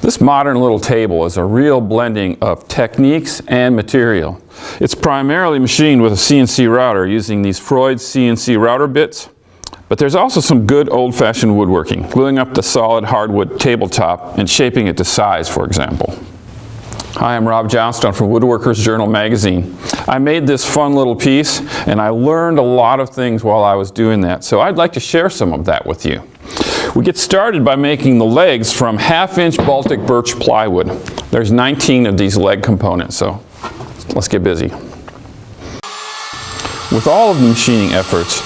This modern little table is a real blending of techniques and material. It's primarily machined with a CNC router using these Freud CNC router bits, but there's also some good old-fashioned woodworking, gluing up the solid hardwood tabletop and shaping it to size, for example. Hi, I'm Rob Johnstone from Woodworkers Journal magazine. I made this fun little piece and I learned a lot of things while I was doing that, so I'd like to share some of that with you. We get started by making the legs from 1/2-inch Baltic birch plywood. There's 19 of these leg components, so let's get busy. With all of the machining efforts,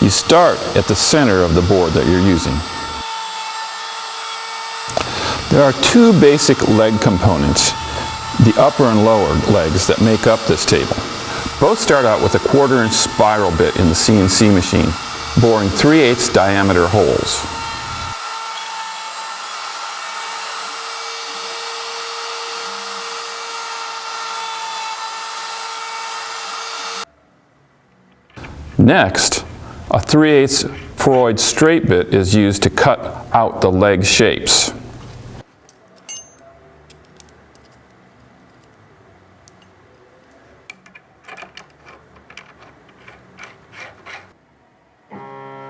you start at the center of the board that you're using. There are two basic leg components, the upper and lower legs, that make up this table. Both start out with a 1/4-inch spiral bit in the CNC machine, boring 3/8 diameter holes. Next, a 3/8 Freud straight bit is used to cut out the leg shapes.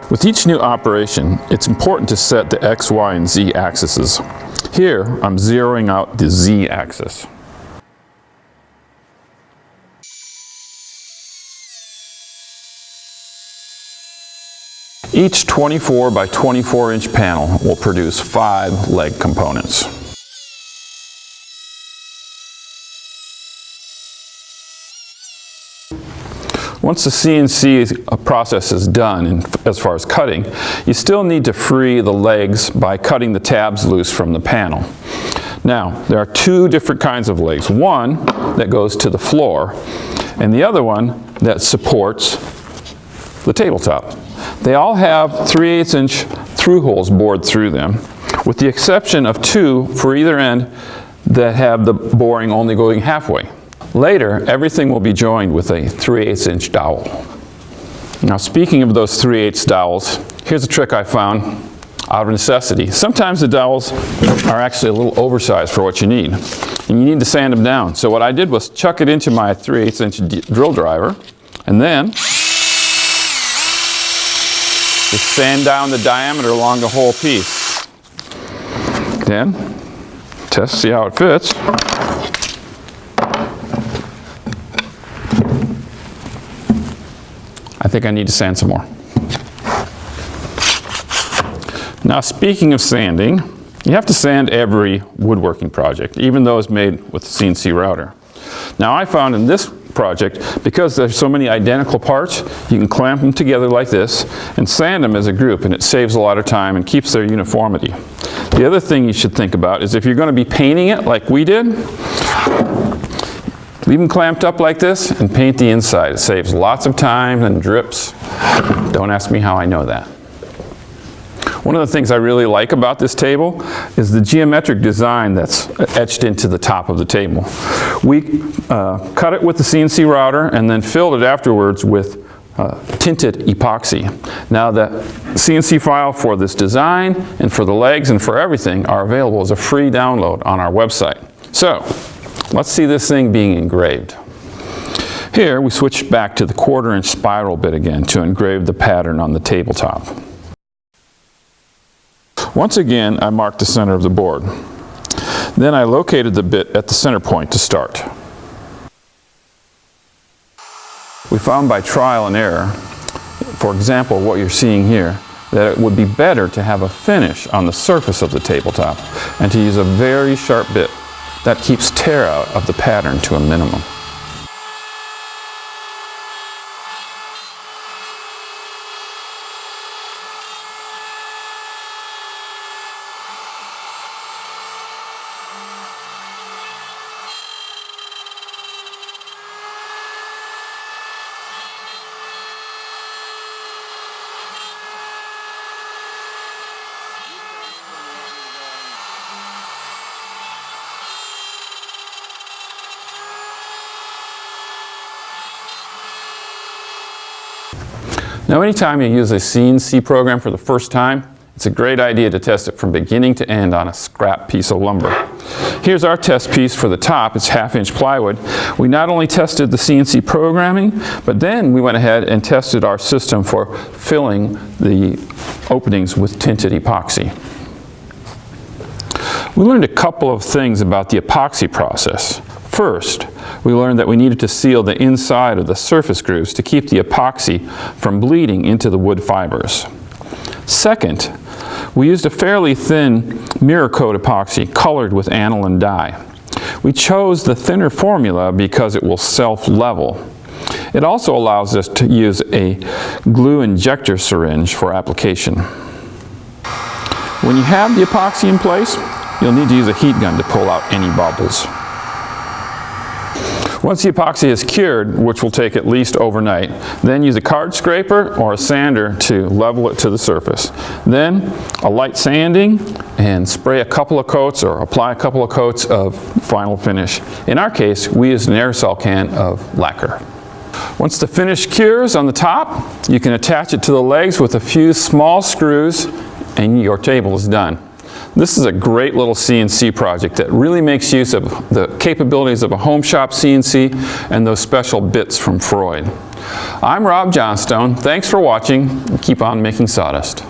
With each new operation, it's important to set the X, Y, and Z axes. Here, I'm zeroing out the Z axis. Each 24 by 24 inch panel will produce 5 leg components. Once the CNC process is done, as far as cutting, you still need to free the legs by cutting the tabs loose from the panel. Now, there are two different kinds of legs. One that goes to the floor, and the other one that supports the tabletop. They all have 3/8 inch through holes bored through them, with the exception of 2 for either end that have the boring only going halfway. Later, everything will be joined with a 3/8 inch dowel. Now, speaking of those 3/8 dowels, here's a trick I found out of necessity. Sometimes the dowels are actually a little oversized for what you need, and you need to sand them down. So what I did was chuck it into my 3/8 inch drill driver, and then just sand down the diameter along the whole piece. Then, test, see how it fits. I think I need to sand some more. Now, speaking of sanding, you have to sand every woodworking project, even those made with the CNC router. Now, I found in this project, because there's so many identical parts, you can clamp them together like this and sand them as a group, and it saves a lot of time and keeps their uniformity. The other thing you should think about is if you're going to be painting it like we did, leave them clamped up like this and paint the inside. It saves lots of time and drips. Don't ask me how I know that. One of the things I really like about this table is the geometric design that's etched into the top of the table. We cut it with the CNC router and then filled it afterwards with tinted epoxy. Now, the CNC file for this design and for the legs and for everything are available as a free download on our website. So, let's see this thing being engraved. Here, we switch back to the 1/4 inch spiral bit again to engrave the pattern on the tabletop. Once again, I marked the center of the board. Then I located the bit at the center point to start. We found by trial and error, for example, what you're seeing here, that it would be better to have a finish on the surface of the tabletop and to use a very sharp bit that keeps tear out of the pattern to a minimum. Now, anytime you use a CNC program for the first time, It's a great idea to test it from beginning to end on a scrap piece of lumber. Here's our test piece for the top. It's 1/2-inch plywood. We not only tested the CNC programming, but then we went ahead and tested our system for filling the openings with tinted epoxy. We learned a couple of things about the epoxy process. First, we learned that we needed to seal the inside of the surface grooves to keep the epoxy from bleeding into the wood fibers. Second, we used a fairly thin mirror coat epoxy colored with aniline dye. We chose the thinner formula because it will self-level. It also allows us to use a glue injector syringe for application. When you have the epoxy in place, you'll need to use a heat gun to pull out any bubbles. Once the epoxy is cured, which will take at least overnight, then use a card scraper or a sander to level it to the surface. Then a light sanding and spray a couple of coats or apply a couple of coats of final finish. In our case, we used an aerosol can of lacquer. Once the finish cures on the top, you can attach it to the legs with a few small screws and your table is done. This is a great little CNC project that really makes use of the capabilities of a home shop CNC and those special bits from Freud. I'm Rob Johnstone. Thanks for watching. Keep on making sawdust.